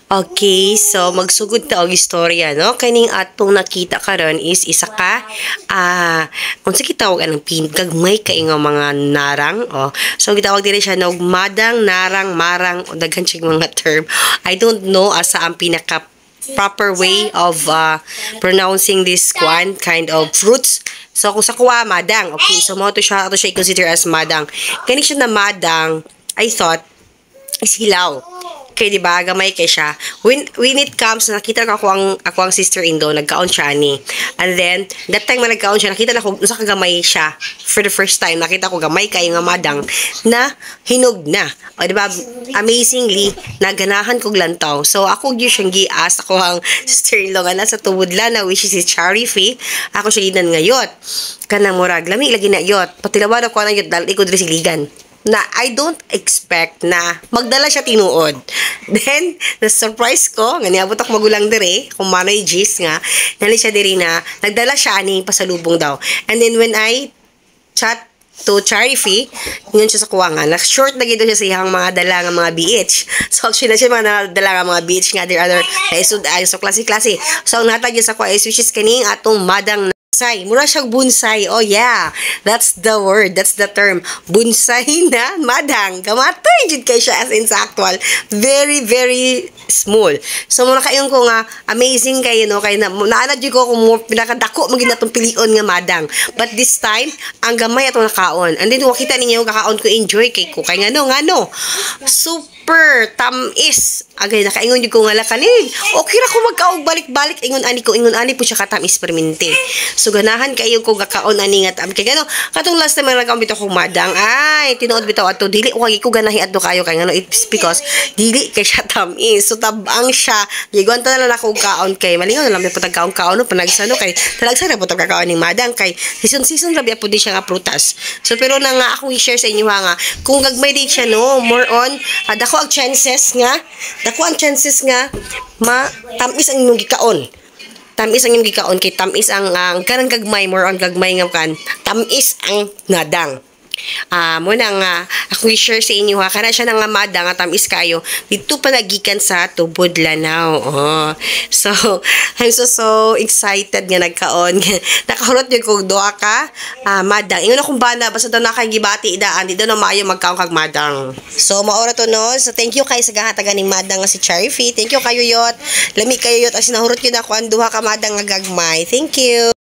Okay, so magsugod ta og istorya, no? Kaning atong nakita karon is isa ka unsa gitawag anang pinagmay kay nga mga narang, oh. So gitawag diri siya og madang, narang, marang, o daghan siya mga term. I don't know asa ang pinaka proper way of pronouncing this kind of fruits. So kung sa kuha madang, okay, so mo to siya i-consider as madang. Kani siya na madang, I thought is hilaw. Okay, di ba? Gamay kay siya. When it comes, nakita ko ako ang sister-in-law, nagkaon siya ni. And then, that time na nagkaon siya, nakita na ko, sa kagamay siya. For the first time, nakita ko gamay kayo nga madang na hinog na. O, di ba? Amazingly, naganahan kog lantaw. So, ako yun siyang gias. Ako ang sister-in-law nga nasa tubudlan na, which is si Charifi. Ako siya ginan ngayot. Kanang murag, lami lagi na yot. Patilawan ako na yot, dahil ikod rin siligan. Na I don't expect na magdala siya tinuod. Then, na-surprise ko, nga niabot ako magulang dire, kung manoy gis nga, nali siya dire na, nagdala siya ani pasalubong daw. And then, when I chat to Charifi, yun siya sa kuwangan, na-short na gito siya sa iyang mga dala nga mga BH. So, actually, na siya mga dala nga mga BH nga, there other, so klase-klase. So, ang natagya sa kwa is, which is kaning atong madang bonsai. Mura siyang bonsai. Oh, yeah. That's the word. That's the term. Bonsai na madang. Kamatay jud kay siya as in sa actual. Very, very small. So, muna kayong ko nga, amazing kayo, no? Kaya naanad yun ko kung pinakadako maging natong pilion nga madang. But this time, ang gamay atong nakaon. And then, wakita ninyo, kakaon ko enjoy kay ko. Kaya nga no. Super tamis. Agay, nakaingon yun ko nga lakanig. Okay ra ko magkaog balik-balik. Ingon ani po siya katamis permente. So, ganahan kayo ko gakaon ani nga tam. Kaya gano, katong last time nagkaon bitaw kong madang, ay, tinuod bitaw ato, dili, wagi ko ganahi ato kayo. Kaya gano, it's because, dili kay siya tamis. So, tabang siya. Giguan ta na lang ako kaon kay, malingaw na lang may patagkaon-kaon, no, panagsano kay, talagsa na po kakaon ng madang kay, season rabi po di siya nga prutas. So, pero na nga, akong i-share sa inyo nga, kung gagmay di siya, no, more on, dako ang chances nga, tamis ang inyong gikaon. Tamis ang inyong gikaon kay tamis ang karang gagmay, more on gagmay nga kan, tamis ang nadang. Muna nga ako i-share sa inyo ha, kana siya nga madang nga tamis kayo dito pa nagikan sa Tubod Lanao. Oh. So I'm so excited nga nagkaon. Nakahurot yung kong doa ka madang. Ingon akong bana basta daw nakagibati daan di daw na maayo magkaon kag madang. So maora to no. So thank you kay sa gahatagan ning madang nga si Charifi. Thank you kayo yot. Lami kayo yot as nahurot yun ako ang duha ka madang nga gagmay. Thank you.